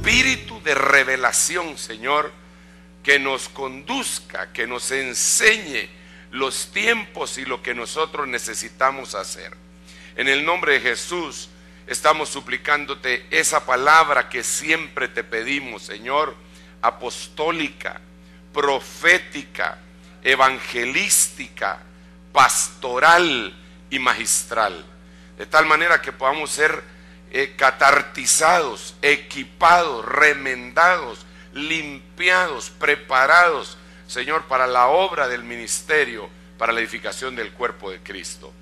espíritu de revelación, Señor, que nos conduzca, que nos enseñe los tiempos y lo que nosotros necesitamos hacer. En el nombre de Jesús estamos suplicándote esa palabra que siempre te pedimos, Señor, apostólica, profética, evangelística, pastoral y magistral, de tal manera que podamos ser catartizados, equipados, remendados, limpiados, preparados, Señor, para la obra del ministerio, para la edificación del cuerpo de Cristo.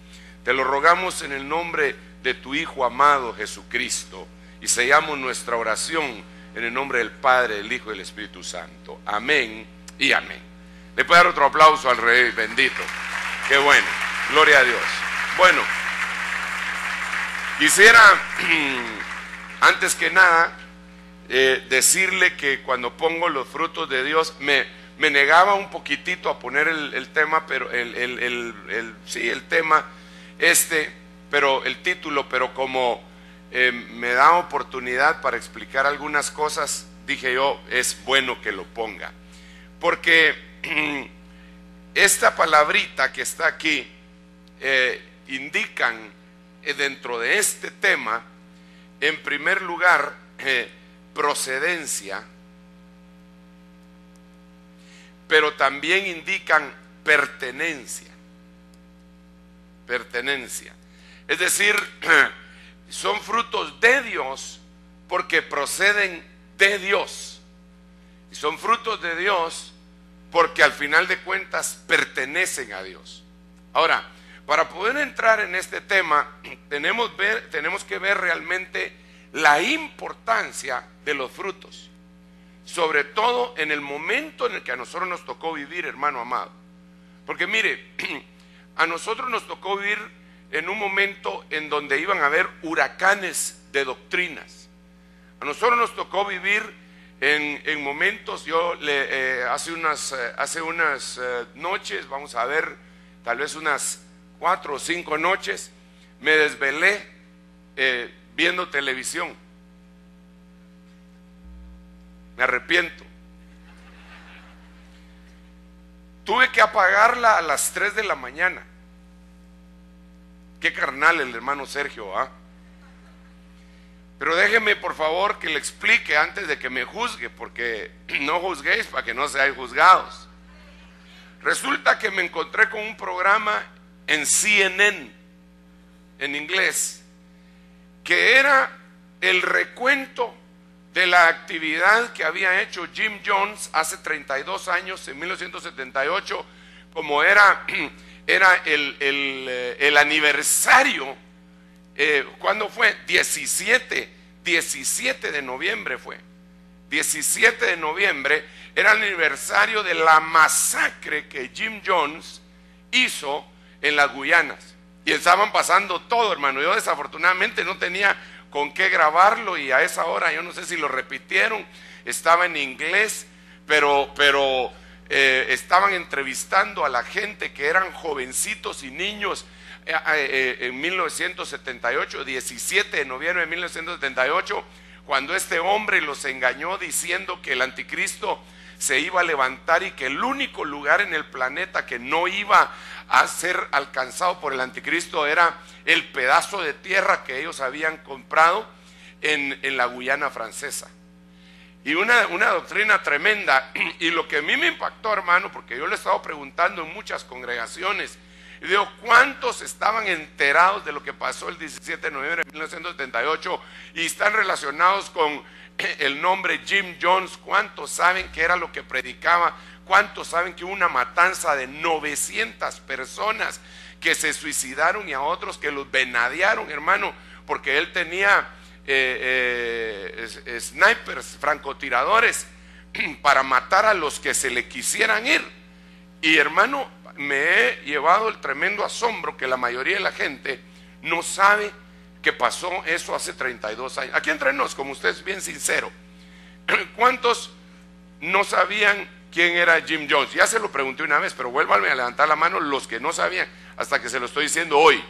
Te lo rogamos en el nombre de tu Hijo amado Jesucristo, y sellamos nuestra oración en el nombre del Padre, del Hijo y del Espíritu Santo. Amén y amén. Le puedo dar otro aplauso al Rey bendito. Qué bueno, gloria a Dios. Bueno, quisiera antes que nada decirle que cuando pongo los frutos de Dios me negaba un poquitito a poner el tema, pero el tema pero el título, pero como me da oportunidad para explicar algunas cosas, dije yo, es bueno que lo ponga, porque esta palabrita que está aquí indican dentro de este tema, en primer lugar, procedencia, pero también indican pertenencia. Es decir, son frutos de Dios porque proceden de Dios, y son frutos de Dios porque al final de cuentas pertenecen a Dios. Ahora, para poder entrar en este tema, tenemos que ver realmente la importancia de los frutos, sobre todo en el momento en el que a nosotros nos tocó vivir, hermano amado. Porque mire, a nosotros nos tocó vivir en un momento en donde iban a haber huracanes de doctrinas. A nosotros nos tocó vivir en momentos, hace unas noches, vamos a ver, tal vez unas 4 o 5 noches, me desvelé viendo televisión. Me arrepiento. Tuve que apagarla a las 3 de la mañana. Qué carnal el hermano Sergio, ¿ah? Pero déjeme por favor que le explique antes de que me juzgue, porque no juzguéis para que no seáis juzgados. Resulta que me encontré con un programa en CNN, en inglés, que era el recuento de la actividad que había hecho Jim Jones hace 32 años, en 1978, como era el aniversario. ¿Cuándo fue? 17 de noviembre fue. 17 de noviembre era el aniversario de la masacre que Jim Jones hizo en las Guyanas. Y estaban pasando todo, hermano. Yo desafortunadamente no tenía con qué grabarlo, y a esa hora yo no sé si lo repitieron, estaba en inglés, pero estaban entrevistando a la gente que eran jovencitos y niños en 1978, 17 de noviembre de 1978, cuando este hombre los engañó diciendo que el anticristo se iba a levantar y que el único lugar en el planeta que no iba a ser alcanzado por el anticristo era el pedazo de tierra que ellos habían comprado en la Guyana francesa. Y una doctrina tremenda. Y lo que a mí me impactó, hermano, porque yo le he estado preguntando en muchas congregaciones, y digo, ¿cuántos estaban enterados de lo que pasó el 17 de noviembre de 1978 y están relacionados con el nombre Jim Jones? ¿Cuántos saben qué era lo que predicaba? ¿Cuántos saben que hubo una matanza de 900 personas que se suicidaron y a otros que los venadearon, hermano? Porque él tenía snipers, francotiradores, para matar a los que se le quisieran ir. Y hermano, me he llevado el tremendo asombro que la mayoría de la gente no sabe que pasó eso hace 32 años. Aquí entre nos, como usted es bien sincero, ¿cuántos no sabían quién era Jim Jones? Ya se lo pregunté una vez, pero vuélvanme a levantar la mano los que no sabían, hasta que se lo estoy diciendo hoy.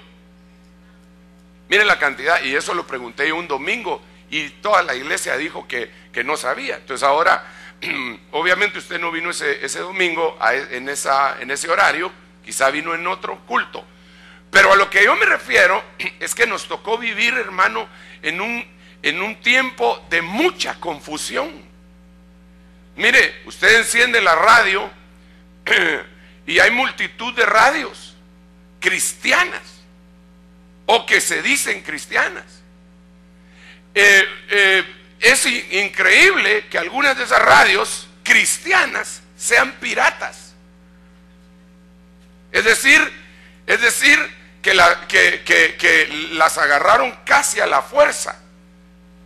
Miren la cantidad, y eso lo pregunté un domingo y toda la iglesia dijo que no sabía. Entonces ahora, obviamente usted no vino ese domingo en ese horario, quizá vino en otro culto. Pero a lo que yo me refiero es que nos tocó vivir, hermano, en un tiempo de mucha confusión. Mire, usted enciende la radio y hay multitud de radios cristianas o que se dicen cristianas. Es increíble que algunas de esas radios cristianas sean piratas. Es decir que las agarraron casi a la fuerza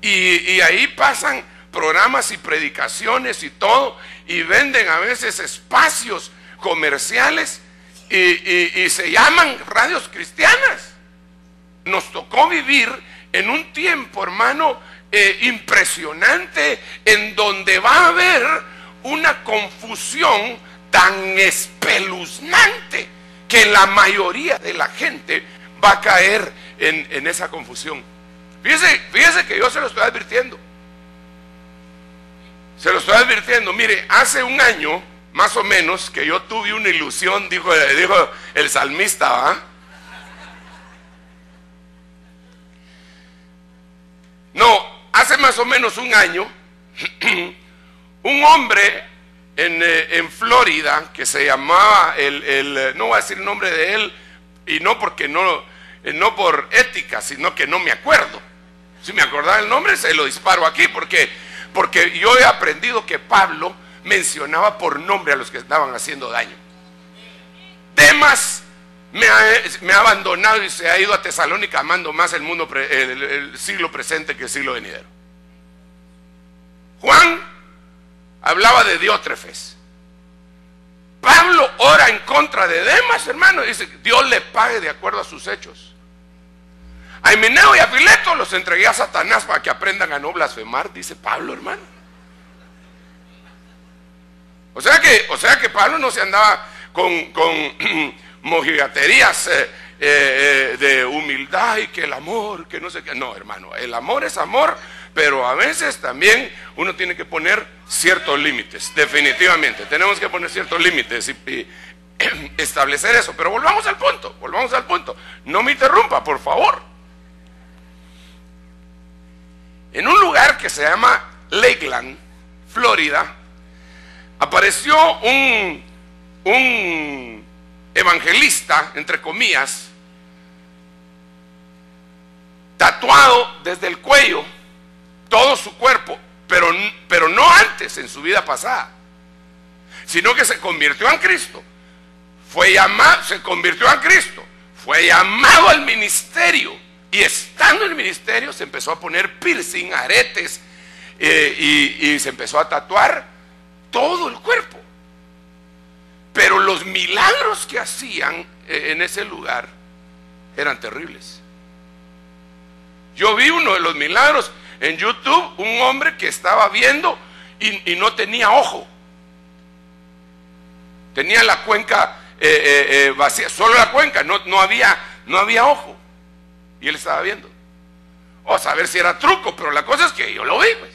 y ahí pasan programas y predicaciones y todo, y venden a veces espacios comerciales y se llaman radios cristianas. Nos tocó vivir en un tiempo, hermano, impresionante, en donde va a haber una confusión tan espeluznante que la mayoría de la gente va a caer en esa confusión. Fíjese que yo se lo estoy advirtiendo. Se lo estoy advirtiendo. Mire, hace un año, más o menos, que yo tuve una ilusión, dijo el salmista, ¿va? No, hace más o menos un año, un hombre en Florida, que se llamaba, no voy a decir el nombre de él, y no porque no por ética, sino que no me acuerdo. Si me acordaba el nombre, se lo disparo aquí, porque yo he aprendido que Pablo mencionaba por nombre a los que estaban haciendo daño. Demas me ha abandonado y se ha ido a Tesalónica, amando más el mundo, el siglo presente que el siglo venidero. Juan hablaba de Diótrefes. Pablo ora en contra de Demas, hermano, y dice: Dios le pague de acuerdo a sus hechos. A Himeneo y a Fileto los entregué a Satanás para que aprendan a no blasfemar, dice Pablo, hermano. O sea que Pablo no se andaba con mojigaterías de humildad y que el amor, que no sé qué. No, hermano, el amor es amor, pero a veces también uno tiene que poner ciertos límites. Definitivamente, tenemos que poner ciertos límites y establecer eso. Pero volvamos al punto. No me interrumpa, por favor. En un lugar que se llama Lakeland, Florida, apareció un evangelista, entre comillas, tatuado desde el cuello todo su cuerpo, pero no antes en su vida pasada, sino que se convirtió en Cristo. Se convirtió en Cristo, fue llamado al ministerio, y estando en el ministerio se empezó a poner piercing, aretes, y se empezó a tatuar todo el cuerpo. Pero los milagros que hacían en ese lugar eran terribles. Yo vi uno de los milagros en YouTube, un hombre que estaba viendo y no tenía ojo. Tenía la cuenca vacía, solo la cuenca, no había ojo. Y él estaba viendo. O a saber si era truco, pero la cosa es que yo lo vi, pues.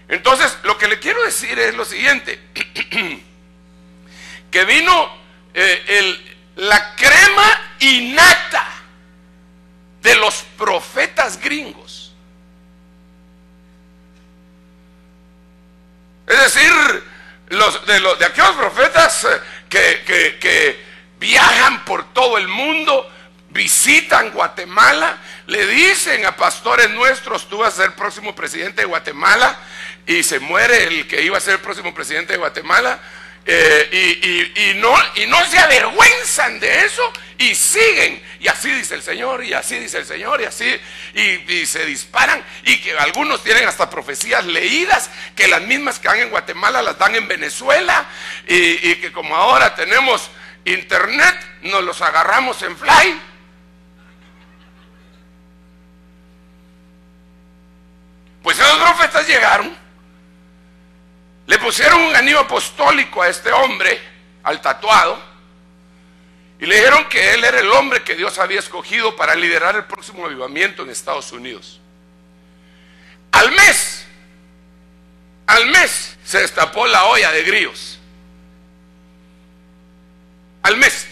Entonces, lo que le quiero decir es lo siguiente. Que vino la crema innata de los profetas gringos. Es decir, de aquellos profetas que viajan por todo el mundo, visitan Guatemala, le dicen a pastores nuestros: tú vas a ser el próximo presidente de Guatemala, y se muere el que iba a ser el próximo presidente de Guatemala, y no se avergüenzan de eso, y siguen, y así dice el Señor, y así dice el Señor, y así, y se disparan, y que algunos tienen hasta profecías leídas, que las mismas que dan en Guatemala las dan en Venezuela, y que como ahora tenemos internet, nos los agarramos en fly. Pues esos profetas llegaron, le pusieron un anillo apostólico a este hombre, al tatuado, y le dijeron que él era el hombre que Dios había escogido para liderar el próximo avivamiento en Estados Unidos. se destapó la olla de grillos. Al mes.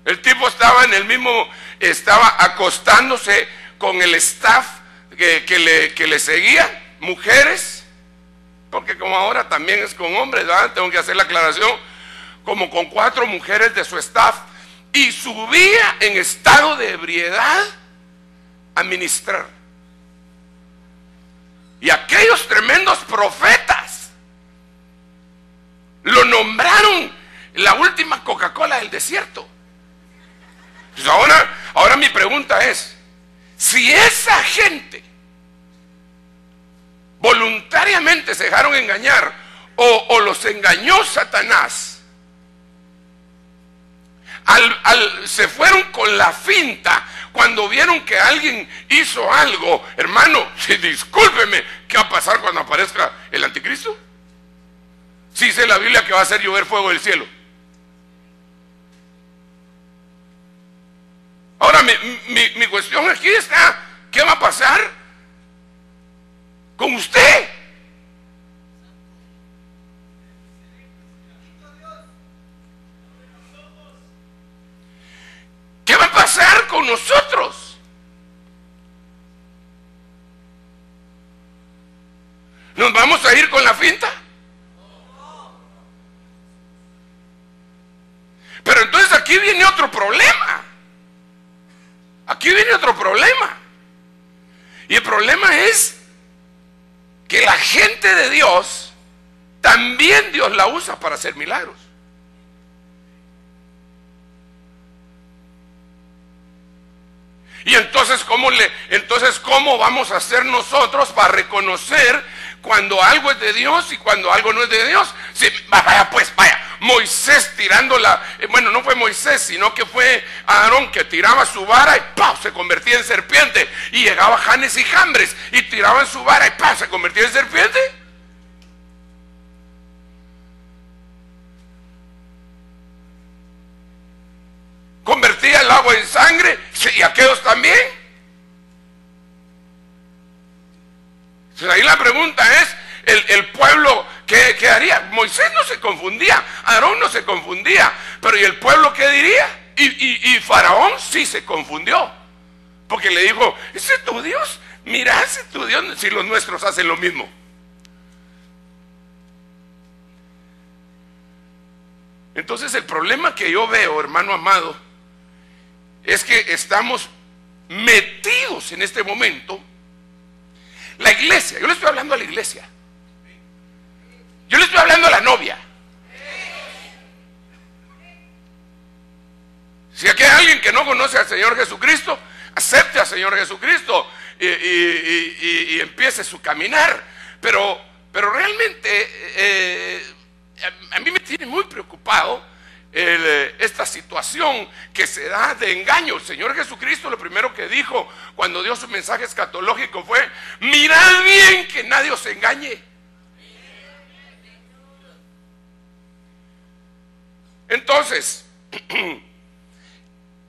El tipo estaba en el mismo, estaba acostándose con el staff que le seguía, mujeres, porque como ahora también es con hombres, ¿verdad? Tengo que hacer la aclaración, como con 4 mujeres de su staff, y subía en estado de ebriedad a ministrar. Y aquellos tremendos profetas lo nombraron la última Coca-Cola del desierto. Pues ahora mi pregunta es, si esa gente voluntariamente se dejaron engañar o los engañó Satanás, se fueron con la finta cuando vieron que alguien hizo algo, hermano, discúlpeme, ¿qué va a pasar cuando aparezca el anticristo? Sí dice la Biblia que va a hacer llover fuego del cielo. Ahora mi cuestión aquí está, ¿qué va a pasar con usted? ¿Qué va a pasar con nosotros? ¿Nos vamos a ir con la finta? Pero entonces aquí viene otro problema. Aquí viene otro problema. Y el problema es que la gente de Dios, también Dios la usa para hacer milagros. Y entonces, ¿cómo vamos a hacer nosotros para reconocer cuando algo es de Dios y cuando algo no es de Dios? Sí, vaya, Moisés tirando bueno, no fue Moisés, sino que fue Aarón que tiraba su vara y ¡pau!, se convertía en serpiente. Y llegaba Janes y Jambres y tiraban su vara y ¡pau!, se convertía en serpiente. Convertía el agua en sangre, y aquellos también. Entonces ahí la pregunta es, el pueblo, ¿qué haría? Moisés no se confundía, Aarón no se confundía, pero ¿y el pueblo qué diría? Y Faraón sí se confundió, porque le dijo, ¿ese es tu Dios? Mira, ese es tu Dios, si los nuestros hacen lo mismo. Entonces el problema que yo veo, hermano amado, es que estamos metidos en este momento. La iglesia, yo le estoy hablando a la iglesia, yo le estoy hablando a la novia. Si aquí hay alguien que no conoce al Señor Jesucristo, acepte al Señor Jesucristo y empiece su caminar. Pero realmente a mí me tiene muy preocupado esta situación que se da de engaño. El Señor Jesucristo lo primero que dijo cuando dio su mensaje escatológico fue: mirad bien que nadie os engañe. Entonces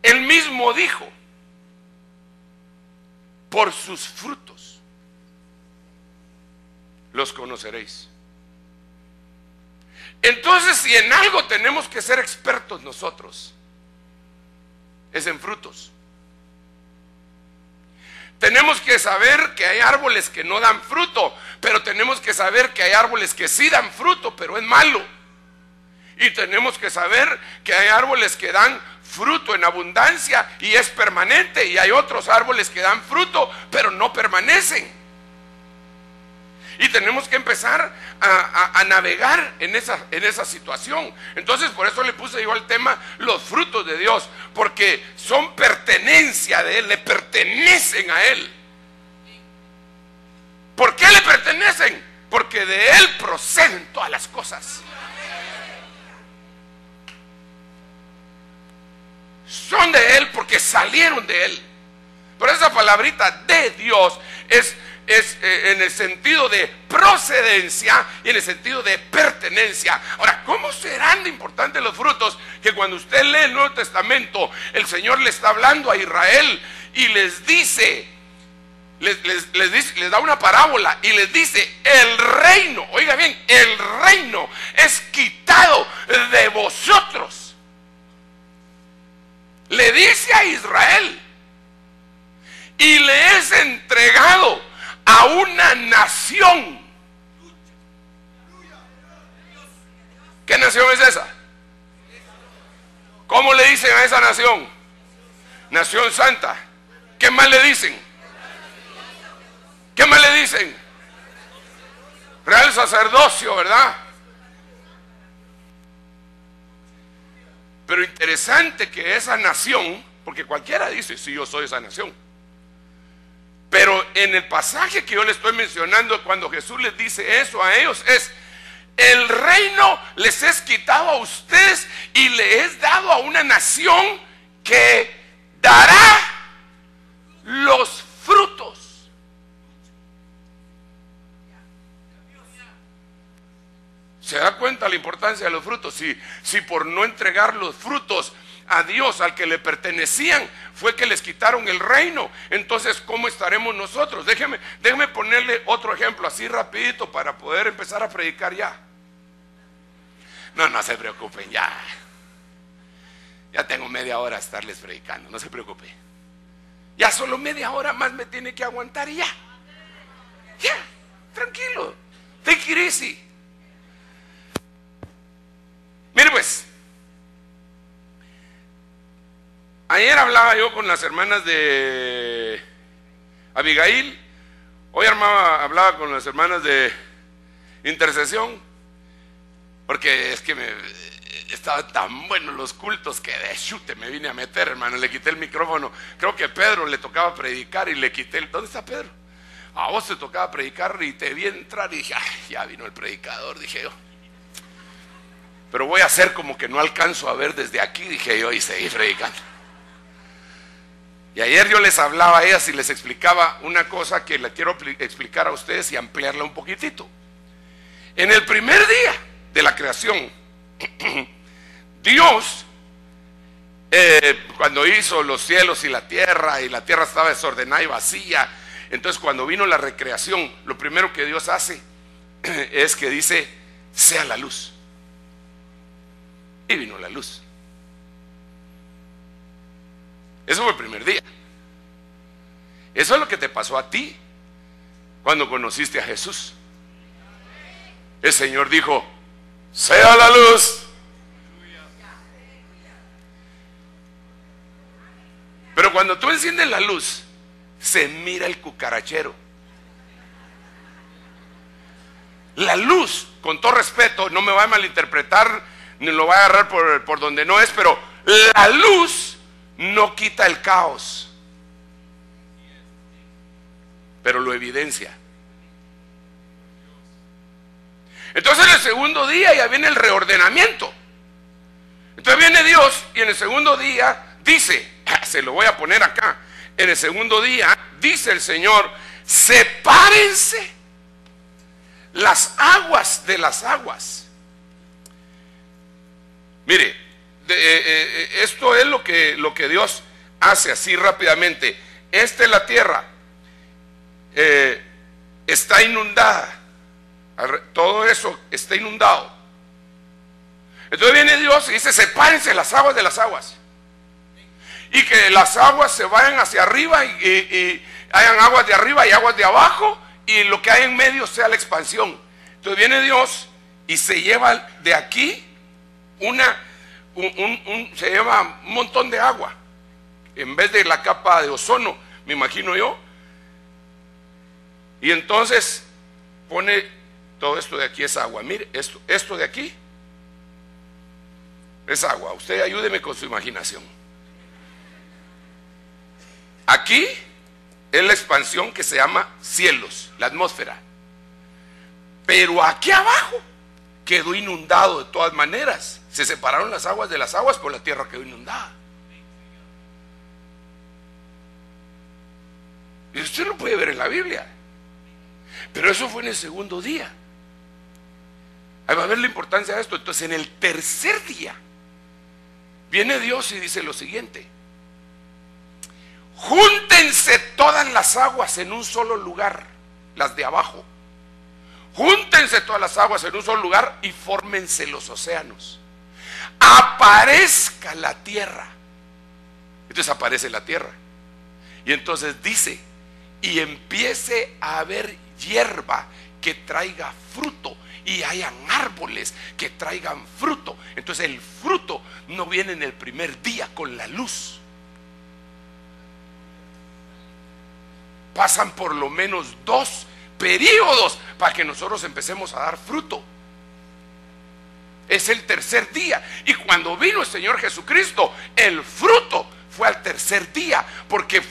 él mismo dijo: por sus frutos los conoceréis. Entonces, si en algo tenemos que ser expertos nosotros, es en frutos. Tenemos que saber que hay árboles que no dan fruto, pero tenemos que saber que hay árboles que sí dan fruto, pero es malo. Y tenemos que saber que hay árboles que dan fruto en abundancia y es permanente, y hay otros árboles que dan fruto, pero no permanecen. Y tenemos que empezar a navegar en esa situación. Entonces, por eso le puse yo al tema los frutos de Dios, porque son pertenencia de Él, le pertenecen a Él. ¿Por qué le pertenecen? Porque de Él proceden todas las cosas. Son de Él porque salieron de Él. Pero esa palabrita de Dios es en el sentido de procedencia y en el sentido de pertenencia. Ahora, ¿cómo serán de importantes los frutos? Que cuando usted lee el Nuevo Testamento, el Señor le está hablando a Israel y les dice: les da una parábola y les dice: el reino, oiga bien, el reino es quitado de vosotros. Le dice a Israel: y le es entregado a una nación. ¿Qué nación es esa? ¿Cómo le dicen a esa nación? Nación santa. ¿Qué más le dicen? ¿Qué más le dicen? Real sacerdocio, ¿verdad? Pero interesante que esa nación, porque cualquiera dice: sí, yo soy esa nación. Pero en el pasaje que yo le estoy mencionando, cuando Jesús les dice eso a ellos, es: el reino les es quitado a ustedes y le es dado a una nación que dará los frutos. ¿Se da cuenta la importancia de los frutos? Si por no entregar los frutos a Dios, al que le pertenecían, fue que les quitaron el reino, entonces ¿cómo estaremos nosotros? Déjeme ponerle otro ejemplo así rapidito para poder empezar a predicar ya. No se preocupen, ya tengo media hora a estarles predicando, no se preocupe. Ya solo media hora más me tiene que aguantar y ya, tranquilo, take it easy. Mire pues, ayer hablaba yo con las hermanas de Abigail, hoy hablaba con las hermanas de intercesión, porque es que estaban tan buenos los cultos que de chute me vine a meter, hermano. Le quité el micrófono, creo que a Pedro le tocaba predicar y le quité ¿dónde está Pedro? A vos te tocaba predicar y te vi entrar y dije: ay, ya vino el predicador, dije yo. Pero voy a hacer como que no alcanzo a ver desde aquí, dije yo, y seguí predicando. Y ayer yo les hablaba a ellas y les explicaba una cosa que le quiero explicar a ustedes y ampliarla un poquitito. En el primer día de la creación, Dios, cuando hizo los cielos y la tierra estaba desordenada y vacía, entonces cuando vino la recreación, lo primero que Dios hace es que dice: sea la luz. Y vino la luz. Eso fue el primer día. Eso es lo que te pasó a ti cuando conociste a Jesús. El Señor dijo: sea la luz. Pero cuando tú enciendes la luz, se mira el cucarachero. La luz, con todo respeto, no me va a malinterpretar ni lo va a agarrar por donde no es, pero la luz no quita el caos, pero lo evidencia. Entonces en el segundo día ya viene el reordenamiento. Entonces viene Dios y en el segundo día dice, se lo voy a poner acá, en el segundo día dice el Señor: sepárense las aguas de las aguas. Mire, esto es lo que Dios hace así rápidamente. Esta es la tierra, está inundada, todo eso está inundado. Entonces viene Dios y dice: sepárense las aguas de las aguas, y que las aguas se vayan hacia arriba y hayan aguas de arriba y aguas de abajo, y lo que hay en medio sea la expansión. Entonces viene Dios y se lleva de aquí se lleva un montón de agua en vez de la capa de ozono, me imagino yo, y entonces pone todo esto de aquí es agua. Mire, esto de aquí es agua. Usted ayúdeme con su imaginación. Aquí es la expansión que se llama cielos, la atmósfera, pero aquí abajo quedó inundado de todas maneras. Se separaron las aguas de las aguas, por la tierra quedó inundada. Y usted lo puede ver en la Biblia. Pero eso fue en el segundo día. Ahí va a ver la importancia de esto. Entonces en el tercer día viene Dios y dice lo siguiente: júntense todas las aguas en un solo lugar, las de abajo. Júntense todas las aguas en un solo lugar y fórmense los océanos. Aparezca la tierra. Entonces aparece la tierra. Y entonces dice, y empiece a haber hierba que traiga fruto, y hayan árboles que traigan fruto. Entonces el fruto no viene en el primer día con la luz. Pasan por lo menos 2 períodos para que nosotros empecemos a dar fruto. Es el tercer día. Y cuando vino el Señor Jesucristo, el fruto fue al tercer día, porque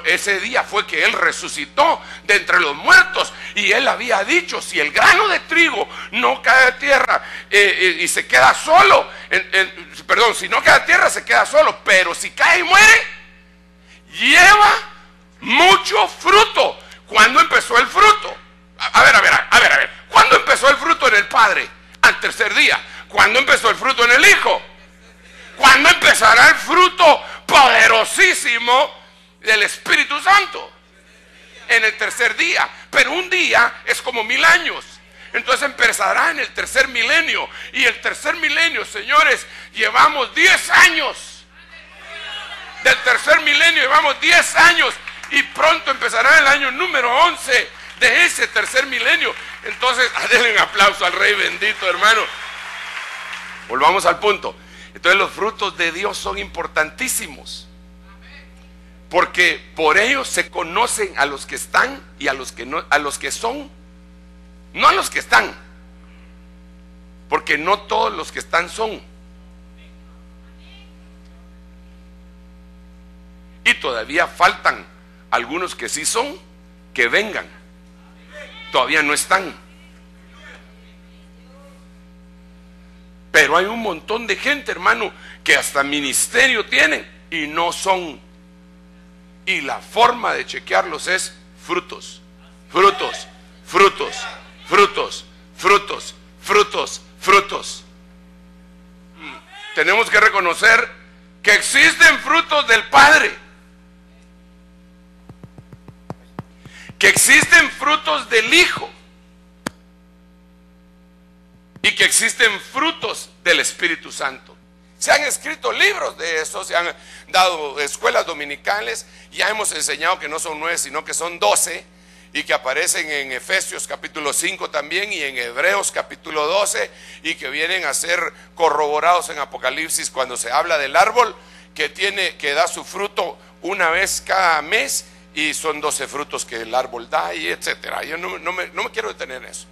ese día fue que Él resucitó de entre los muertos. Y Él había dicho, si el grano de trigo no cae de tierra y se queda solo, perdón, si no cae de tierra se queda solo, pero si cae y muere, lleva mucho fruto. ¿Cuándo empezó el fruto? A ver, ¿cuándo empezó el fruto en el Padre? Al tercer día. ¿Cuándo empezó el fruto en el Hijo? ¿Cuándo empezará el fruto poderosísimo del Espíritu Santo? En el tercer día. Pero un día es como 1000 años. Entonces empezará en el tercer milenio. Y el tercer milenio, señores, llevamos 10 años. Del tercer milenio llevamos 10 años. Y pronto empezará el año número 11 de ese tercer milenio. Entonces, denle un aplauso al Rey bendito, hermano. Volvamos al punto. Entonces los frutos de Dios son importantísimos, porque por ellos se conocen a los que están y a los que no, a los que son, no a los que están, porque no todos los que están son. Y todavía faltan algunos que sí son, que vengan. Todavía no están. Pero hay un montón de gente, hermano, que hasta ministerio tienen y no son. Y la forma de chequearlos es frutos, frutos, frutos, frutos, frutos, frutos, frutos. Tenemos que reconocer que existen frutos del Padre, que existen frutos del Hijo, y que existen frutos del Espíritu Santo. Se han escrito libros de eso, se han dado escuelas dominicales, ya hemos enseñado que no son 9 sino que son 12, y que aparecen en Efesios capítulo 5 también, y en Hebreos capítulo 12, y que vienen a ser corroborados en Apocalipsis cuando se habla del árbol que da su fruto una vez cada mes, y son 12 frutos que el árbol da, y etcétera. Yo no me quiero detener en eso.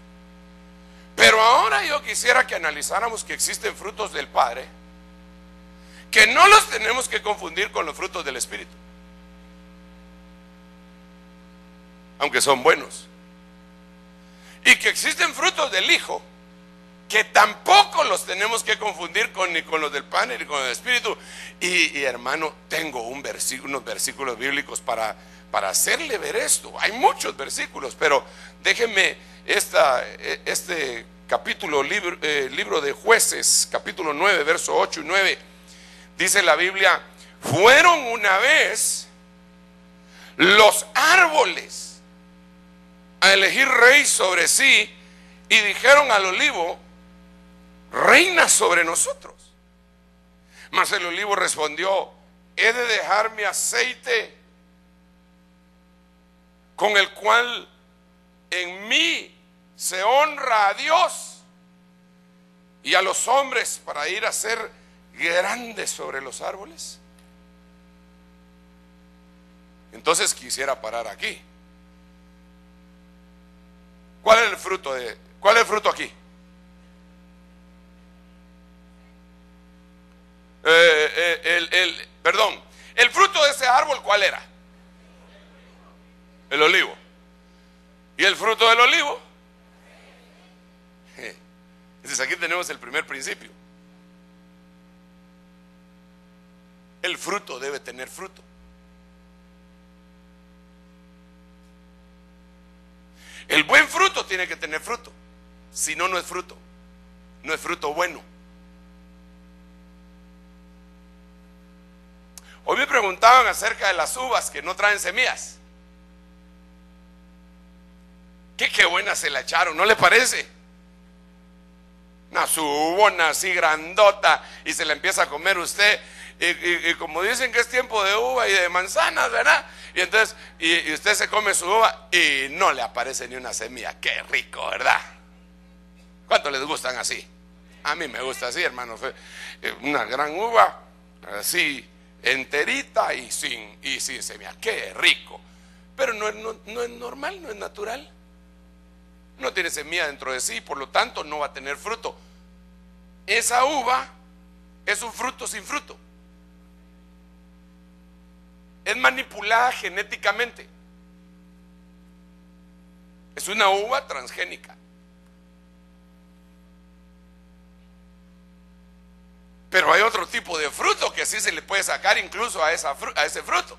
Pero ahora yo quisiera que analizáramos que existen frutos del Padre, que no los tenemos que confundir con los frutos del Espíritu, aunque son buenos. Y que existen frutos del Hijo, que tampoco los tenemos que confundir ni con los del Padre ni con el Espíritu. Y hermano, tengo unos versículos bíblicos para hacerle ver esto. Hay muchos versículos, pero déjenme este capítulo, libro de Jueces, capítulo 9, verso 8 y 9, dice la Biblia: fueron una vez los árboles a elegir rey sobre sí, y dijeron al olivo: reina sobre nosotros. Mas el olivo respondió: he de dejar mi aceite, con el cual en mí se honra a Dios y a los hombres, para ir a ser grandes sobre los árboles. Entonces quisiera parar aquí. ¿Cuál es el fruto aquí? Perdón, el fruto de ese árbol, ¿cuál era? El olivo. ¿Y el fruto del olivo? Entonces aquí tenemos el primer principio. El fruto debe tener fruto. El buen fruto tiene que tener fruto. Si no, no es fruto. No es fruto bueno. Hoy me preguntaban acerca de las uvas que no traen semillas. qué buena se la echaron, ¿no le parece? Una subona así grandota y se la empieza a comer usted. Y como dicen que es tiempo de uva y de manzanas, ¿verdad? Y entonces, y usted se come su uva y no le aparece ni una semilla. Qué rico, ¿verdad? ¿Cuántos les gustan así? A mí me gusta así, hermano. Una gran uva, así, enterita y sin semilla. Qué rico. Pero no es normal, no es natural. No tiene semilla dentro de sí, por lo tanto no va a tener fruto. Esa uva es un fruto sin fruto. Es manipulada genéticamente. Es una uva transgénica. Pero hay otro tipo de fruto que sí se le puede sacar incluso a ese fruto.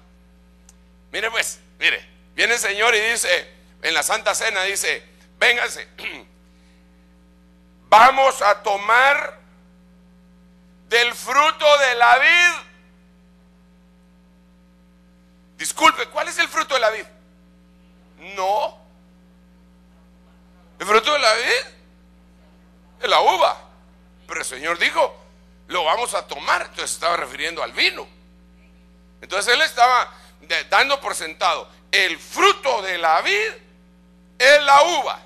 Mire pues, viene el Señor y dice, en la Santa Cena dice, vénganse, vamos a tomar del fruto de la vid. Disculpe, ¿cuál es el fruto de la vid? No. El fruto de la vid es la uva. Pero el Señor dijo, lo vamos a tomar. Entonces se estaba refiriendo al vino. Entonces Él estaba dando por sentado, el fruto de la vid es la uva.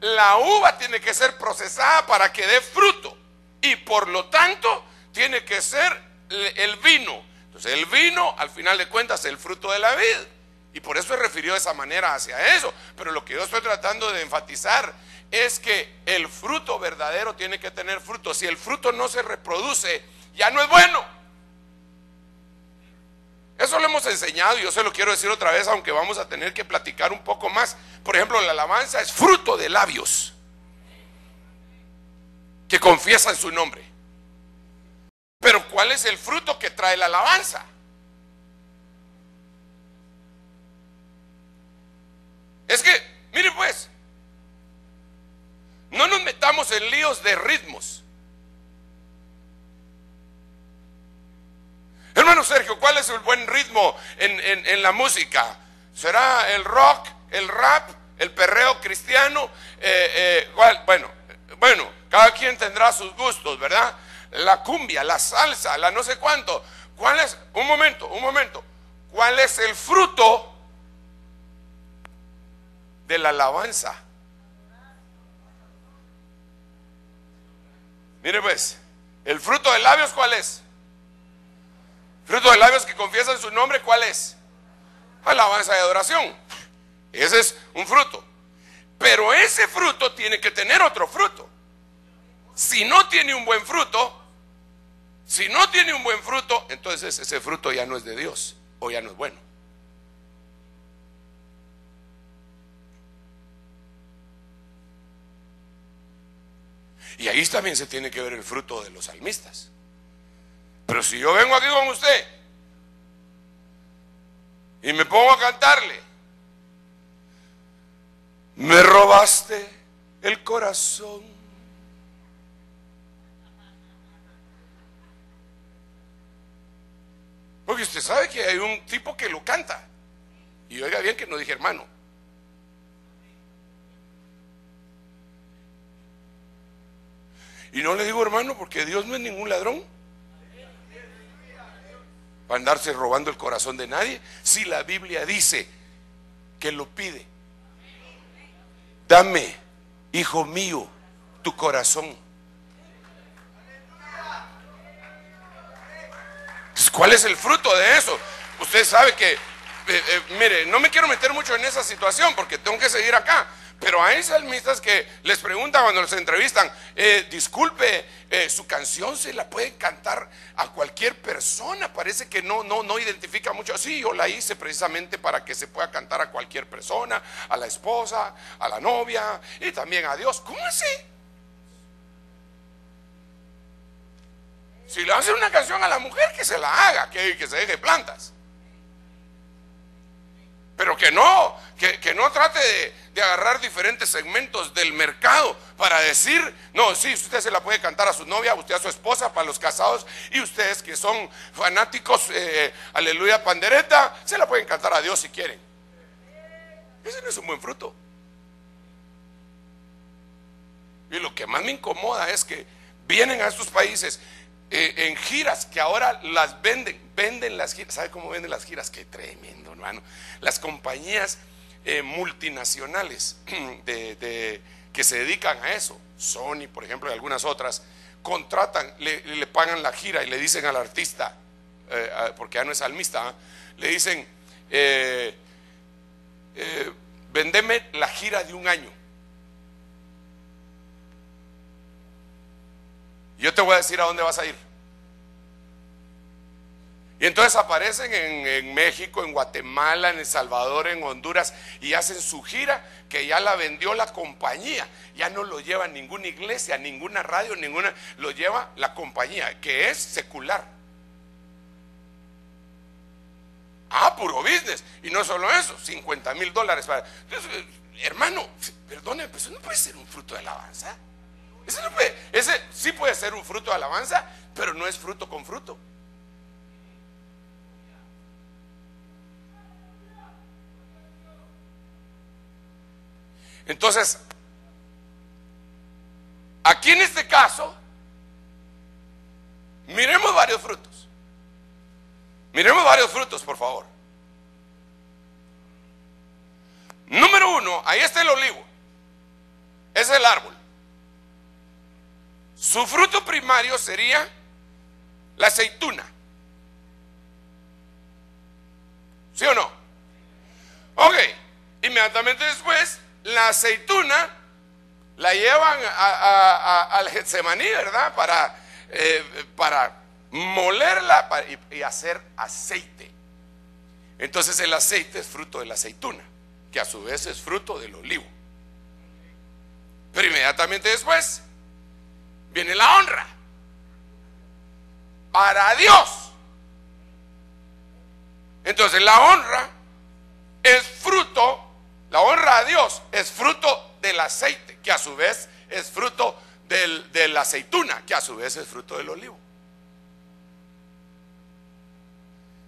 La uva tiene que ser procesada para que dé fruto. Y por lo tanto, tiene que ser el vino. Entonces el vino, al final de cuentas, es el fruto de la vid. Y por eso se refirió de esa manera hacia eso. Pero lo que yo estoy tratando de enfatizar es que el fruto verdadero tiene que tener fruto. Si el fruto no se reproduce, ya no es bueno. Eso lo hemos enseñado y yo se lo quiero decir otra vez, aunque vamos a tener que platicar un poco más. Por ejemplo, la alabanza es fruto de labios que confiesan su nombre. Pero ¿cuál es el fruto que trae la alabanza? Es que, mire pues, no nos metamos en líos de ritmos. Hermano Sergio, ¿cuál es el buen ritmo en la música? ¿Será el rock, el rap, el perreo cristiano? Bueno, cada quien tendrá sus gustos, ¿verdad? La cumbia, la salsa, la no sé cuánto. ¿Cuál es? Un momento. ¿Cuál es el fruto de la alabanza? Mire pues, el fruto de labios, ¿cuál es? Fruto de labios que confiesan su nombre, ¿cuál es? Alabanza y adoración. Ese es un fruto. Pero ese fruto tiene que tener otro fruto. Si no tiene un buen fruto, entonces ese fruto ya no es de Dios o ya no es bueno. Y ahí también se tiene que ver el fruto de los salmistas. Pero si yo vengo aquí con usted y me pongo a cantarle, me robaste el corazón. Porque usted sabe que hay un tipo que lo canta. Y oiga bien que no dije hermano. Y no le digo hermano porque Dios no es ningún ladrón para andarse robando el corazón de nadie. Si la Biblia dice que lo pide, dame, hijo mío, tu corazón. Entonces, ¿cuál es el fruto de eso? Usted sabe que, mire, no me quiero meter mucho en esa situación porque tengo que seguir acá. Pero hay salmistas que les preguntan cuando los entrevistan, disculpe, su canción se la puede cantar a cualquier persona. Parece que no identifica mucho. Sí, yo la hice precisamente para que se pueda cantar a cualquier persona, a la esposa, a la novia y también a Dios. ¿Cómo así? Si le hace una canción a la mujer, que se la haga, que se deje plantas. Pero que no trate de agarrar diferentes segmentos del mercado para decir, no, sí, usted se la puede cantar a su novia, usted a su esposa, para los casados, y ustedes que son fanáticos, aleluya, pandereta, se la pueden cantar a Dios si quieren. Ese no es un buen fruto. Y lo que más me incomoda es que vienen a estos países en giras que ahora las venden las giras. ¿Sabe cómo venden las giras? Qué tremendo, hermano. Las compañías multinacionales que se dedican a eso, Sony, por ejemplo, y algunas otras, contratan, le pagan la gira y le dicen al artista, porque ya no es salmista, le dicen, vendeme la gira de un año. Yo te voy a decir a dónde vas a ir. Y entonces aparecen en México, en Guatemala, en El Salvador, en Honduras, y hacen su gira que ya la vendió la compañía. Ya no lo lleva ninguna iglesia, ninguna radio, lo lleva la compañía, que es secular. Puro business. Y no solo eso, $50,000 para. Entonces, hermano, perdone, pero eso no puede ser un fruto de alabanza. Ese sí puede ser un fruto de alabanza, pero no es fruto con fruto. Entonces, aquí en este caso, miremos varios frutos. Miremos varios frutos, por favor. Número 1, ahí está el olivo. Es el árbol. Su fruto primario sería la aceituna. ¿Sí o no? Ok, inmediatamente después la aceituna la llevan al Getsemaní, ¿verdad? Para molerla y hacer aceite. Entonces el aceite es fruto de la aceituna, que a su vez es fruto del olivo. Pero inmediatamente después viene la honra para Dios. Entonces la honra es fruto. La honra a Dios es fruto del aceite, que a su vez es fruto de la aceituna, que a su vez es fruto del olivo.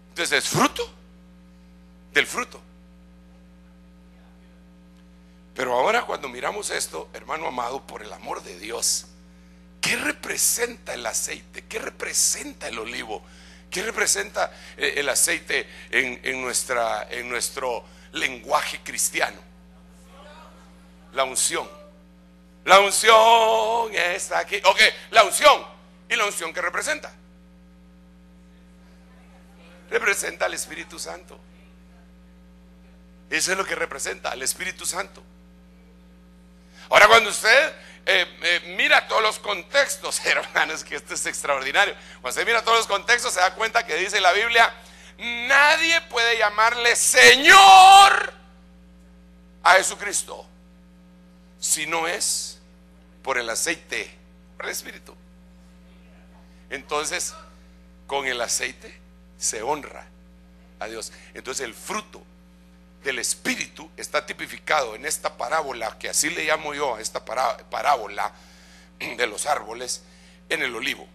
Entonces es fruto del fruto. Pero ahora cuando miramos esto, hermano amado, por el amor de Dios, ¿qué representa el aceite? ¿Qué representa el olivo? ¿Qué representa el aceite en nuestro lenguaje cristiano? La unción. La unción está aquí. Ok, la unción. ¿Y la unción qué representa? Representa al Espíritu Santo. Eso es lo que representa al Espíritu Santo. Ahora, cuando usted mira todos los contextos, hermanos, que esto es extraordinario. Cuando usted mira todos los contextos, se da cuenta que dice la Biblia: nadie puede llamarle Señor a Jesucristo si no es por el aceite, por el Espíritu. Entonces, con el aceite se honra a Dios. Entonces, el fruto del Espíritu está tipificado en esta parábola, que así le llamo yo a esta parábola de los árboles, en el olivo.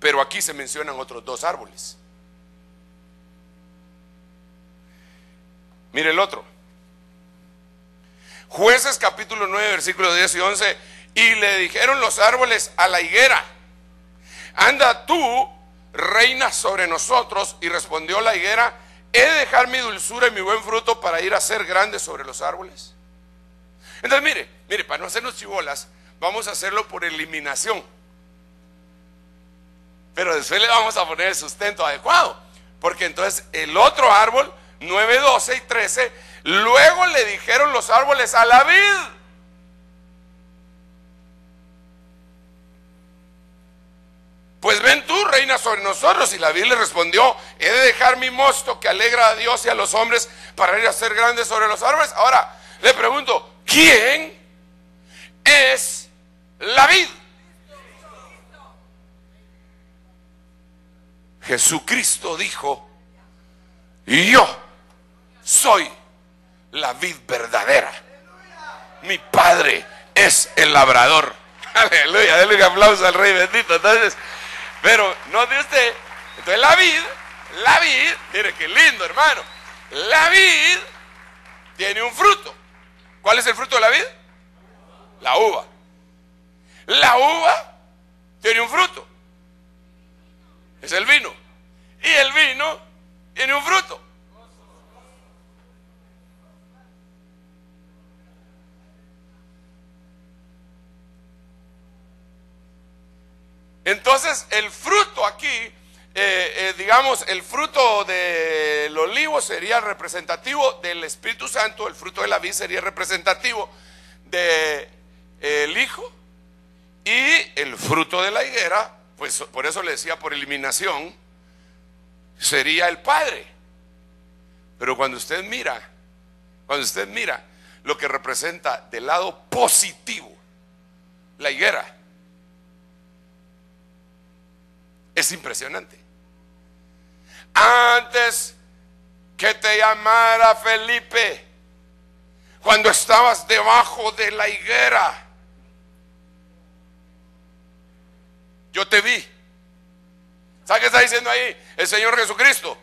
Pero aquí se mencionan otros dos árboles. Mire el otro. Jueces capítulo 9 versículos 10 y 11. Y le dijeron los árboles a la higuera: anda tú, reina sobre nosotros. Y respondió la higuera: ¿he de dejar mi dulzura y mi buen fruto para ir a ser grande sobre los árboles? Entonces mire, para no hacernos chibolas, vamos a hacerlo por eliminación. Pero después le vamos a poner el sustento adecuado. Porque entonces el otro árbol, 9, 12 y 13, luego le dijeron los árboles a la vid: pues ven tú, reina sobre nosotros. Y la vid le respondió: he de dejar mi mosto que alegra a Dios y a los hombres para ir a ser grande sobre los árboles. Ahora le pregunto: ¿quién es la vid? Jesucristo dijo: y yo soy la vid verdadera, mi Padre es el labrador. Aleluya, denle un aplauso al Rey bendito. Entonces, pero note usted, entonces la vid, mire qué lindo, hermano. La vid tiene un fruto. ¿Cuál es el fruto de la vid? La uva. La uva tiene un fruto, es el vino, y el vino tiene un fruto. Entonces el fruto aquí, digamos, el fruto del olivo sería representativo del Espíritu Santo, el fruto de la vid sería representativo del Hijo, y el fruto de la higuera, pues por eso le decía por eliminación, sería el Padre. Pero cuando usted mira lo que representa del lado positivo la higuera, es impresionante. Antes que te llamara Felipe, cuando estabas debajo de la higuera, yo te vi. ¿Sabe qué está diciendo ahí el Señor Jesucristo?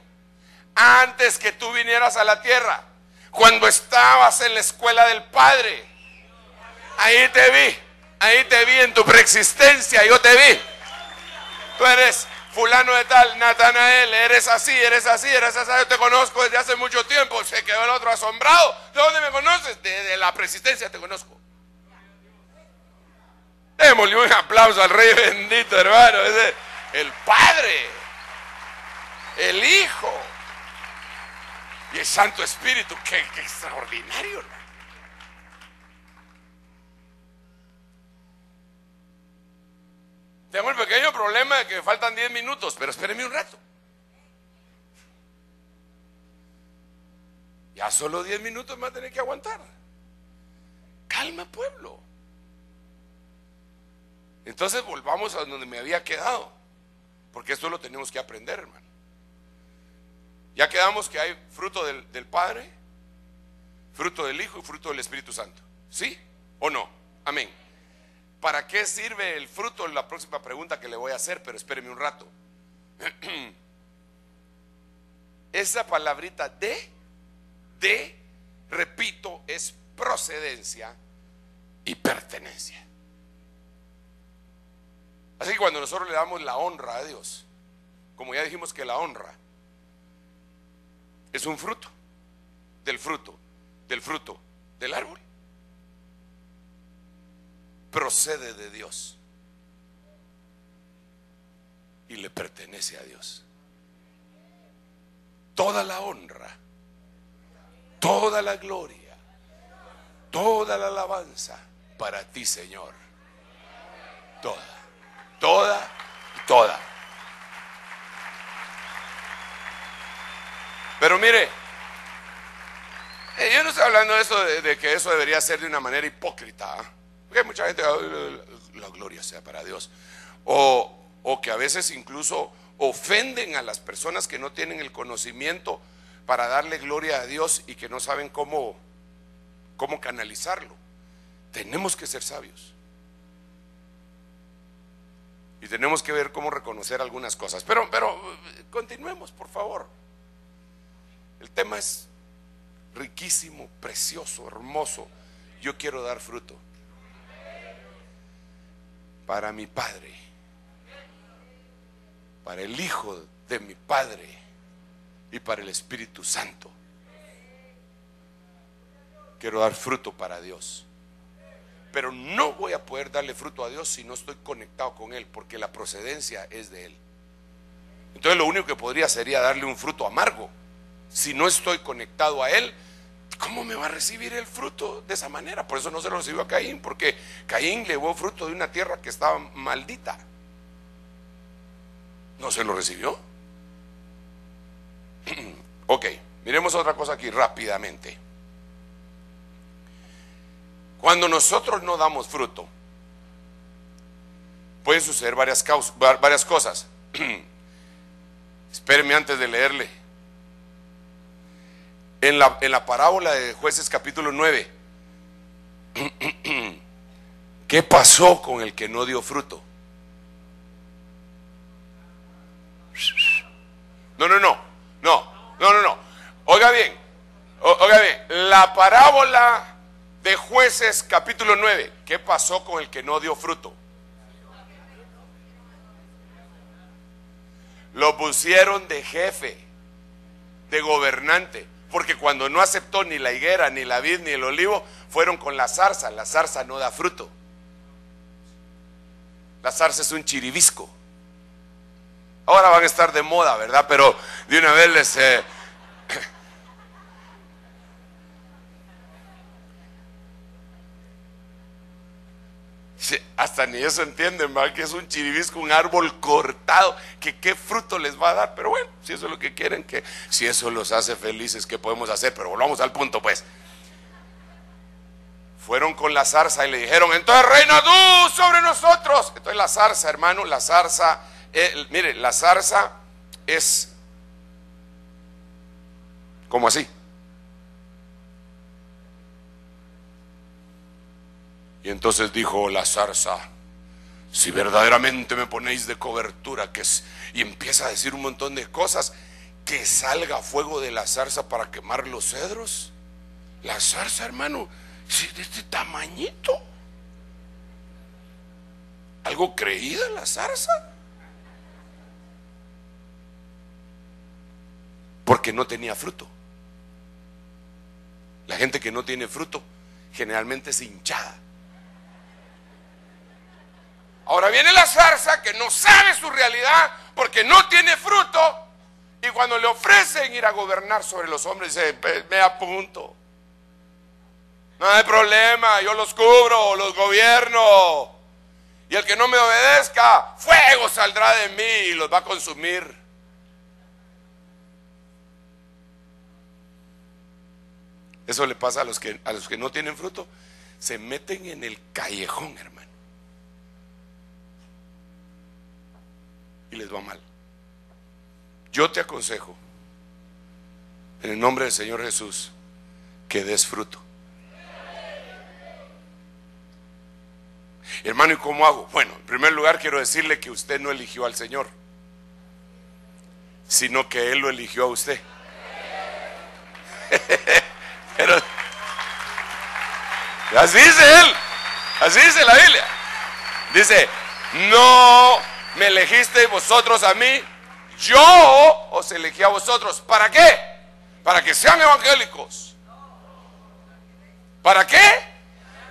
Antes que tú vinieras a la tierra, cuando estabas en la escuela del Padre, ahí te vi en tu preexistencia, yo te vi. Tú eres fulano de tal, Natanael, eres así, yo te conozco desde hace mucho tiempo. Se quedó el otro asombrado. ¿De dónde me conoces? De la preexistencia te conozco. Démosle un aplauso al Rey bendito, hermano. Es el Padre, el Hijo y el Santo Espíritu. Qué extraordinario, hermano. Tengo el pequeño problema de que faltan 10 minutos, pero espéreme un rato. Ya solo 10 minutos me va a tener que aguantar. Calma, pueblo. Entonces volvamos a donde me había quedado, porque esto lo tenemos que aprender, hermano. Ya quedamos que hay fruto del Padre, fruto del Hijo y fruto del Espíritu Santo. ¿Sí o no? Amén. ¿Para qué sirve el fruto? La próxima pregunta que le voy a hacer, pero espéreme un rato. Esa palabrita de, repito, es procedencia y pertenencia. Así que cuando nosotros le damos la honra a Dios, como ya dijimos que la honra es un fruto del árbol, procede de Dios y le pertenece a Dios. Toda la honra, toda la gloria, toda la alabanza para ti, Señor. Toda. Pero mire, yo no estoy hablando de eso, de que eso debería ser de una manera hipócrita, ¿eh? Porque hay mucha gente, la gloria sea para Dios, o que a veces incluso ofenden a las personas que no tienen el conocimiento para darle gloria a Dios y que no saben cómo canalizarlo. Tenemos que ser sabios y tenemos que ver cómo reconocer algunas cosas. Pero continuemos, por favor. El tema es riquísimo, precioso, hermoso. Yo quiero dar fruto para mi Padre, para el Hijo de mi Padre y para el Espíritu Santo. Quiero dar fruto para Dios, pero no voy a poder darle fruto a Dios si no estoy conectado con Él, porque la procedencia es de Él. Entonces lo único que podría sería darle un fruto amargo. Si no estoy conectado a Él, ¿cómo me va a recibir el fruto de esa manera? Por eso no se lo recibió a Caín, porque Caín llevó fruto de una tierra que estaba maldita. No se lo recibió. Ok, miremos otra cosa aquí rápidamente. Cuando nosotros no damos fruto, pueden suceder varias cosas. Espéreme antes de leerle. En la parábola de Jueces capítulo 9, ¿qué pasó con el que no dio fruto? No. Oiga bien, la parábola de Jueces capítulo 9, ¿qué pasó con el que no dio fruto? Lo pusieron de jefe, de gobernante, porque cuando no aceptó ni la higuera, ni la vid, ni el olivo, fueron con la zarza. La zarza no da fruto. La zarza es un chiribisco. Ahora van a estar de moda, ¿verdad? Pero de una vez les... hasta ni eso entienden, ¿verdad? Que es un chiribisco, un árbol cortado, que qué fruto les va a dar. Pero bueno, si eso es lo que quieren, que si eso los hace felices, ¿qué podemos hacer? Pero volvamos al punto, pues. Fueron con la zarza y le dijeron: entonces reina tú sobre nosotros. Entonces la zarza, hermano, la zarza, mire, la zarza es como así. Y entonces dijo la zarza: si verdaderamente me ponéis de cobertura, que es, y empieza a decir un montón de cosas, que salga fuego de la zarza para quemar los cedros. La zarza, hermano, sí, de este tamañito. ¿Algo creída la zarza? Porque no tenía fruto. La gente que no tiene fruto generalmente es hinchada. Ahora viene la zarza que no sabe su realidad porque no tiene fruto, y cuando le ofrecen ir a gobernar sobre los hombres, dice: me apunto, no hay problema, yo los cubro, los gobierno, y el que no me obedezca, fuego saldrá de mí y los va a consumir. Eso le pasa a los que no tienen fruto. Se meten en el callejón, hermano, y les va mal. Yo te aconsejo, en el nombre del Señor Jesús, que des fruto. Hermano, ¿y cómo hago? Bueno, en primer lugar quiero decirle que usted no eligió al Señor, sino que Él lo eligió a usted. Pero así dice Él, así dice la Biblia. Dice: no me elegisteis vosotros a mí, yo os elegí a vosotros. ¿Para qué? Para que sean evangélicos. ¿Para qué?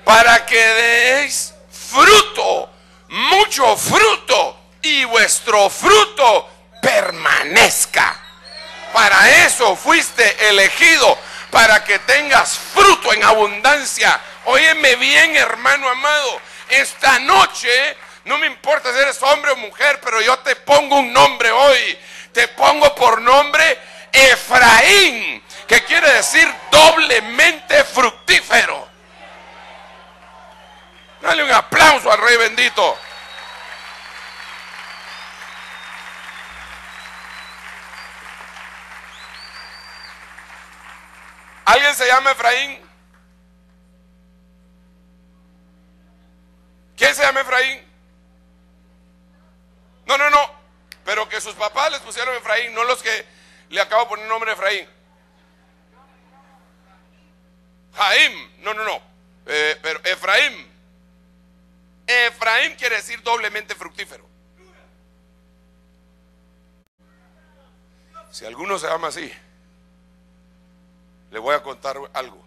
Para que deis fruto, mucho fruto, y vuestro fruto permanezca. Para eso fuiste elegido, para que tengas fruto en abundancia. Óyeme bien, hermano amado, esta noche no me importa si eres hombre o mujer, pero yo te pongo un nombre hoy. Te pongo por nombre Efraín, que quiere decir doblemente fructífero. Dale un aplauso al Rey bendito. ¿Alguien se llama Efraín? ¿Quién se llama Efraín? No, pero que sus papás les pusieron Efraín, no los que le acabo de poner el nombre Efraín. Jaim, no, pero Efraín. Efraín quiere decir doblemente fructífero. Si alguno se llama así, le voy a contar algo.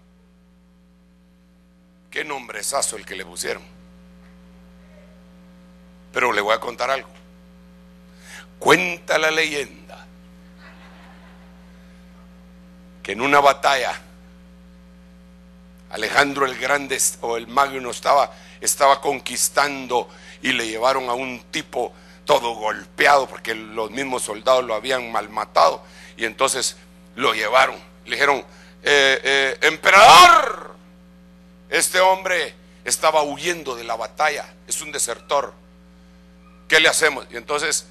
Qué nombrezazo el que le pusieron. Pero le voy a contar algo. Cuenta la leyenda que en una batalla Alejandro el Grande o el Magno estaba conquistando, y le llevaron a un tipo todo golpeado porque los mismos soldados lo habían malmatado, y entonces lo llevaron. Le dijeron: emperador, este hombre estaba huyendo de la batalla, es un desertor, ¿qué le hacemos? Y entonces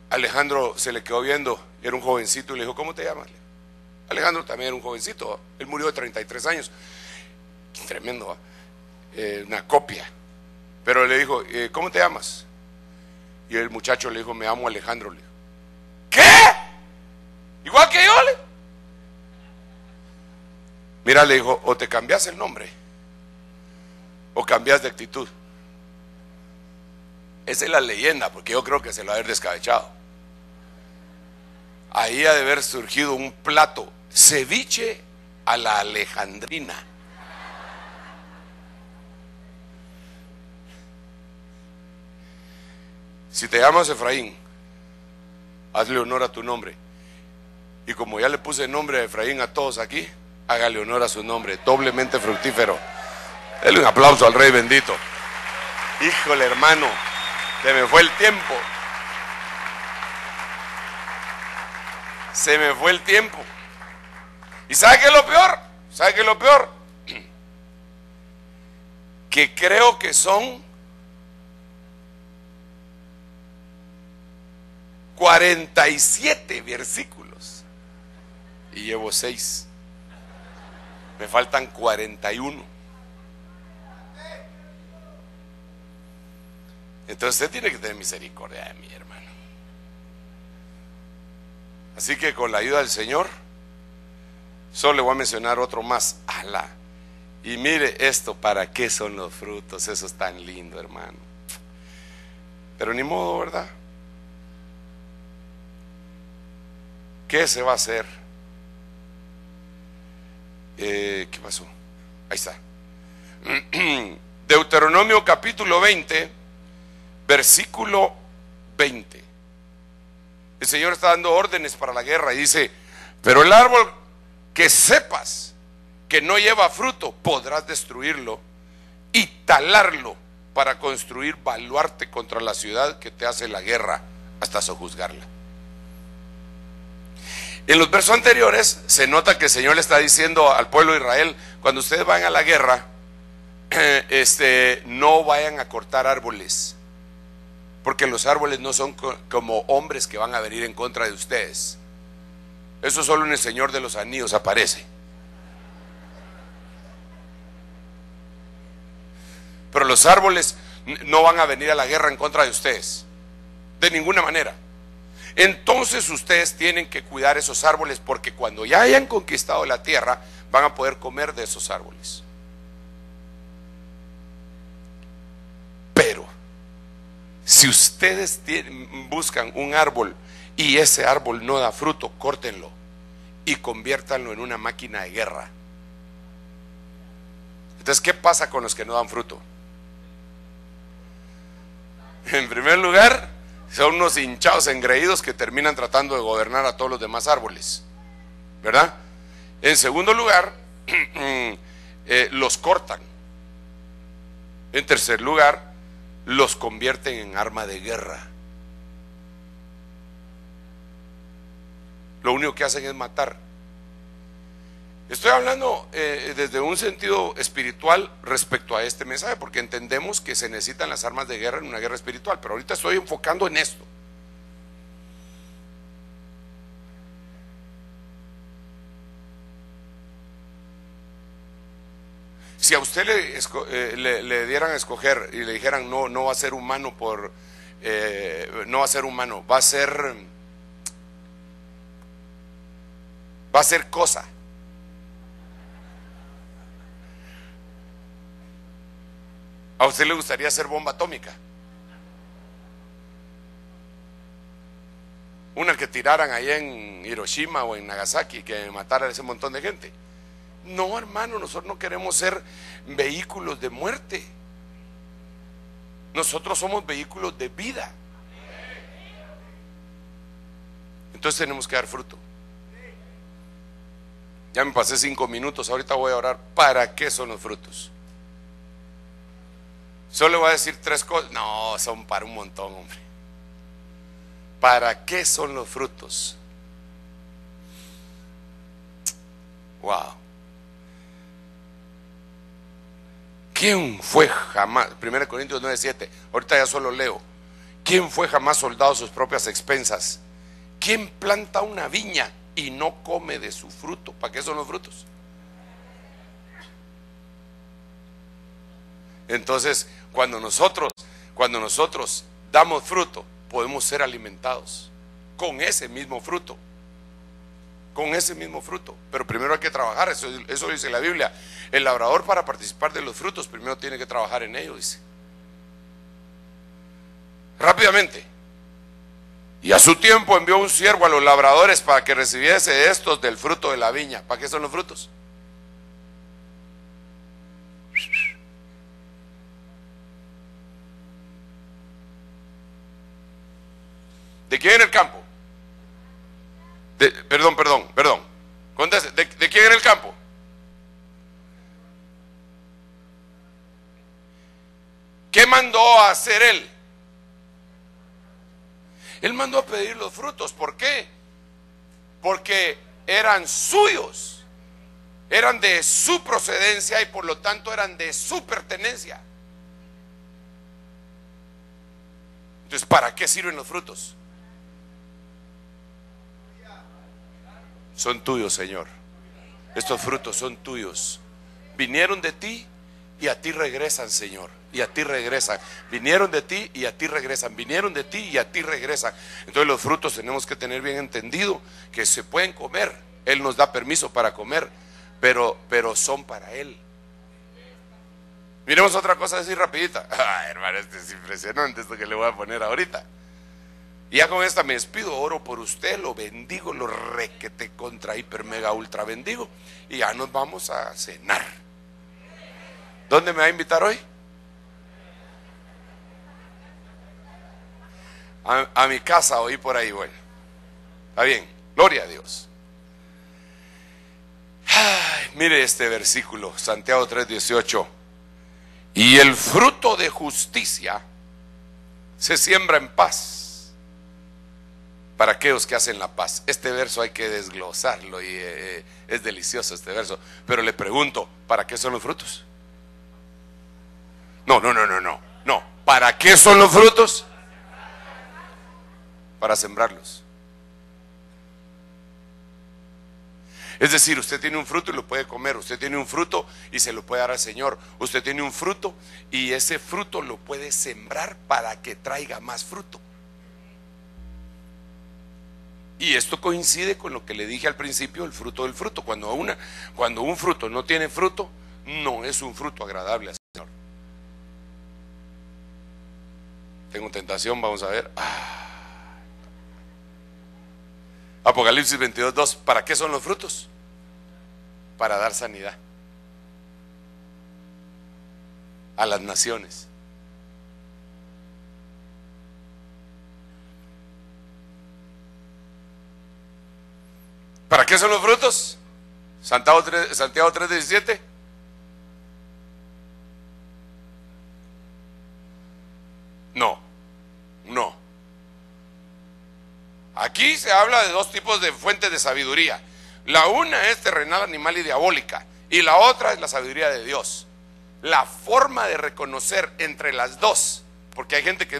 Alejandro se le quedó viendo, era un jovencito, y le dijo: ¿cómo te llamas? Alejandro también era un jovencito, él murió de 33 años, tremendo, una copia. Pero le dijo: ¿cómo te llamas? Y el muchacho le dijo: me llamo Alejandro. Le dijo: ¿qué? ¿Igual que yo? Mira, le dijo, o te cambias el nombre o cambias de actitud. Esa es la leyenda, porque yo creo que se lo ha haber descabechado. ahí ha de haber surgido un plato, ceviche a la alejandrina. Si te llamas Efraín, hazle honor a tu nombre. Y como ya le puse nombre a Efraín a todos aquí, hágale honor a su nombre, doblemente fructífero. Dele un aplauso al Rey bendito. Híjole, hermano, se me fue el tiempo. Se me fue el tiempo. ¿Y sabe qué es lo peor? ¿Sabe qué es lo peor? Que creo que son 47 versículos y llevo 6. Me faltan 41. Entonces usted tiene que tener misericordia de mí, hermano. Así que con la ayuda del Señor, solo le voy a mencionar otro más. ¡Ala! Y mire esto, ¿para qué son los frutos? Eso es tan lindo, hermano. Pero ni modo, ¿verdad? ¿Qué se va a hacer? ¿Qué pasó? Ahí está. Deuteronomio capítulo 20, versículo 20. El Señor está dando órdenes para la guerra y dice: pero el árbol que sepas que no lleva fruto, podrás destruirlo y talarlo para construir baluarte contra la ciudad que te hace la guerra hasta sojuzgarla. En los versos anteriores se nota que el Señor le está diciendo al pueblo de Israel: cuando ustedes van a la guerra, no vayan a cortar árboles, porque los árboles no son como hombres que van a venir en contra de ustedes. Eso solo en El Señor de los Anillos aparece. Pero los árboles no van a venir a la guerra en contra de ustedes, de ninguna manera. Entonces ustedes tienen que cuidar esos árboles, porque cuando ya hayan conquistado la tierra, van a poder comer de esos árboles. Pero si ustedes buscan un árbol y ese árbol no da fruto, córtenlo y conviértanlo en una máquina de guerra. Entonces, ¿qué pasa con los que no dan fruto? En primer lugar, son unos hinchados engreídos que terminan tratando de gobernar a todos los demás árboles, ¿verdad? En segundo lugar, los cortan. En tercer lugar, los convierten en arma de guerra. Lo único que hacen es matar. Estoy hablando desde un sentido espiritual respecto a este mensaje, porque entendemos que se necesitan las armas de guerra en una guerra espiritual, pero ahorita estoy enfocando en esto. Si a usted le dieran a escoger y le dijeran: no va a ser humano no va a ser humano, va a ser cosa. ¿A usted le gustaría ser bomba atómica? Una que tiraran allá en Hiroshima o en Nagasaki, que matara a ese montón de gente. No, hermano, nosotros no queremos ser vehículos de muerte. Nosotros somos vehículos de vida. Entonces tenemos que dar fruto. Ya me pasé 5 minutos, ahorita voy a orar. ¿Para qué son los frutos? Solo voy a decir 3 cosas. No, son para un montón, hombre. ¿Para qué son los frutos? Wow. ¿Quién fue jamás? 1 Corintios 9:7. Ahorita ya solo leo. ¿Quién fue jamás soldado a sus propias expensas? ¿Quién planta una viña y no come de su fruto? ¿Para qué son los frutos? Entonces, cuando nosotros damos fruto, podemos ser alimentados con ese mismo fruto. Con ese mismo fruto. Pero primero hay que trabajar, eso dice la Biblia. El labrador, para participar de los frutos, primero tiene que trabajar en ellos, dice. Rápidamente. Y a su tiempo envió un siervo a los labradores para que recibiese estos del fruto de la viña. ¿Para qué son los frutos? ¿De quién era el campo? Perdón. Conteste, ¿de quién era el campo? ¿Qué mandó a hacer él? Él mandó a pedir los frutos. ¿Por qué? Porque eran suyos, eran de su procedencia y por lo tanto eran de su pertenencia. Entonces, ¿para qué sirven los frutos? Son tuyos, Señor. Estos frutos son tuyos. Vinieron de ti y a ti regresan, Señor. Y a ti regresan. Vinieron de ti y a ti regresan. Vinieron de ti y a ti regresan. Entonces los frutos tenemos que tener bien entendido que se pueden comer. Él nos da permiso para comer, pero son para Él. Miremos otra cosa así rapidita. Ay, hermano, este es impresionante esto que le voy a poner ahorita. Y ya con esta me despido, oro por usted, lo bendigo, lo requete contra hiper mega ultra bendigo. Y ya nos vamos a cenar. ¿Dónde me va a invitar hoy? A mi casa, oí por ahí, bueno. Está bien, gloria a Dios. Ay, mire este versículo, Santiago 3:18. Y el fruto de justicia se siembra en paz para aquellos que hacen la paz. Este verso hay que desglosarlo y es delicioso este verso. Pero le pregunto, ¿para qué son los frutos? No. ¿Para qué son los frutos? Para sembrarlos. Es decir, usted tiene un fruto y lo puede comer. Usted tiene un fruto y se lo puede dar al Señor. Usted tiene un fruto y ese fruto lo puede sembrar para que traiga más fruto. Y esto coincide con lo que le dije al principio, el fruto del fruto. Cuando un fruto no tiene fruto, no es un fruto agradable al Señor. Tengo tentación, vamos a ver. Apocalipsis 22:2. ¿Para qué son los frutos? Para dar sanidad a las naciones. ¿Para qué son los frutos? Santiago 3:17. No. Aquí se habla de dos tipos de fuentes de sabiduría. La una es terrenal, animal y diabólica, y la otra es la sabiduría de Dios. La forma de reconocer entre las dos, porque hay gente que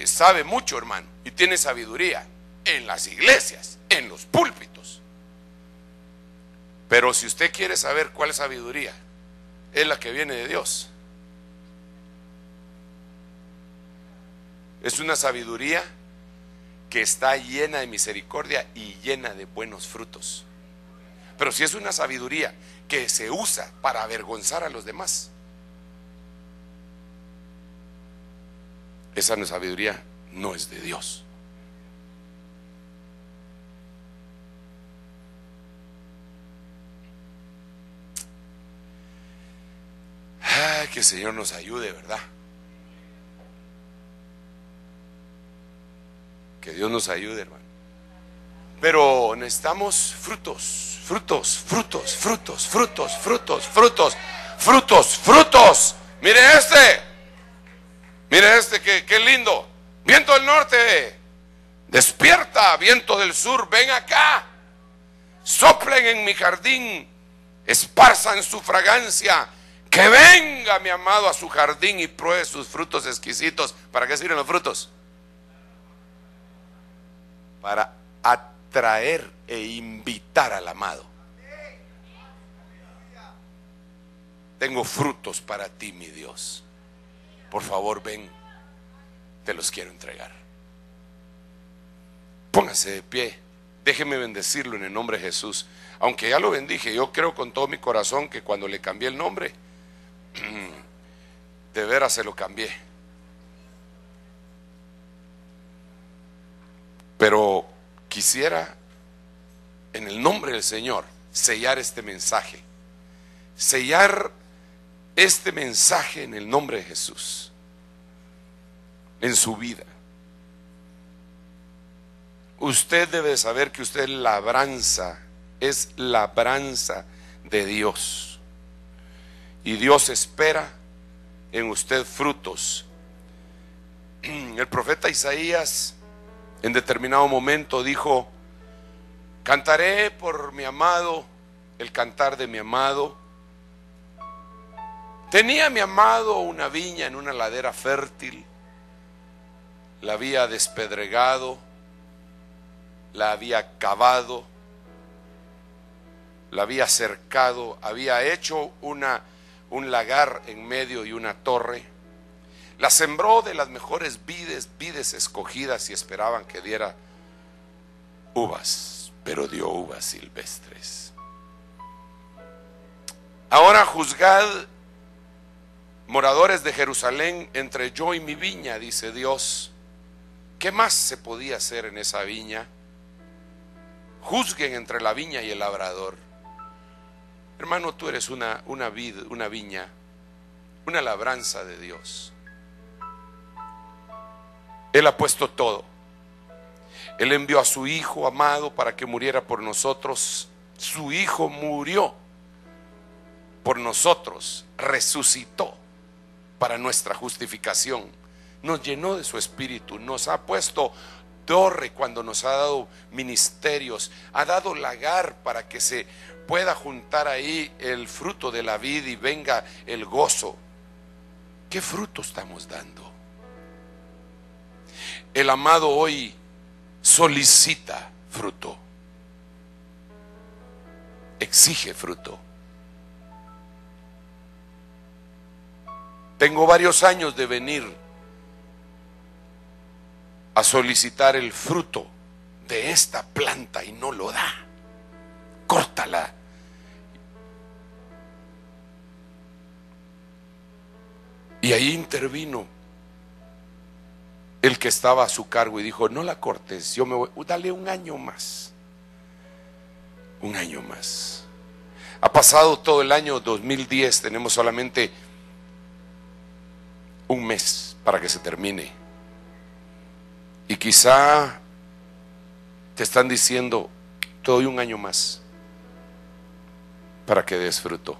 sabe mucho, hermano, y tiene sabiduría en las iglesias, en los púlpitos. Pero si usted quiere saber cuál es sabiduría, es la que viene de Dios. Es una sabiduría que está llena de misericordia y llena de buenos frutos. Pero si es una sabiduría que se usa para avergonzar a los demás, esa sabiduría no es de Dios. Que el Señor nos ayude, ¿verdad? Que Dios nos ayude, hermano. Pero necesitamos frutos. Mire este, qué lindo. Viento del norte, despierta. Viento del sur, ven acá. Soplen en mi jardín, esparzan su fragancia. Que venga mi amado a su jardín y pruebe sus frutos exquisitos. ¿Para qué sirven los frutos? Para atraer e invitar al amado. Tengo frutos para ti, mi Dios. Por favor, ven, te los quiero entregar. Póngase de pie, déjeme bendecirlo en el nombre de Jesús. Aunque ya lo bendije, yo creo con todo mi corazón que cuando le cambié el nombre, de veras se lo cambié. Pero quisiera, en el nombre del Señor, sellar este mensaje. Sellar este mensaje en el nombre de Jesús, en su vida. Usted debe saber que usted es labranza de Dios. Y Dios espera en usted frutos. El profeta Isaías en determinado momento dijo: cantaré por mi amado el cantar de mi amado. Tenía mi amado una viña en una ladera fértil, la había despedregado, la había cavado, la había cercado, había hecho un lagar en medio y una torre. La sembró de las mejores vides escogidas, y esperaban que diera uvas, pero dio uvas silvestres. Ahora juzgad, moradores de Jerusalén, entre yo y mi viña, dice Dios. ¿Qué más se podía hacer en esa viña? Juzguen entre la viña y el labrador. Hermano, tú eres una viña, una labranza de Dios. Él ha puesto todo. Él envió a su Hijo amado para que muriera por nosotros. Su Hijo murió por nosotros, resucitó para nuestra justificación. Nos llenó de su espíritu, nos ha puesto torre cuando nos ha dado ministerios, ha dado lagar para que se pueda juntar ahí el fruto de la vid y venga el gozo. ¿Qué fruto estamos dando? El amado hoy solicita fruto, exige fruto. Tengo varios años de venir a solicitar el fruto de esta planta y no lo da. Córtala. Y ahí intervino el que estaba a su cargo y dijo: no la cortes, yo me voy, dale un año más. Un año más. Ha pasado todo el año 2010, tenemos solamente un mes para que se termine. Y quizá te están diciendo: te doy un año más para que des fruto.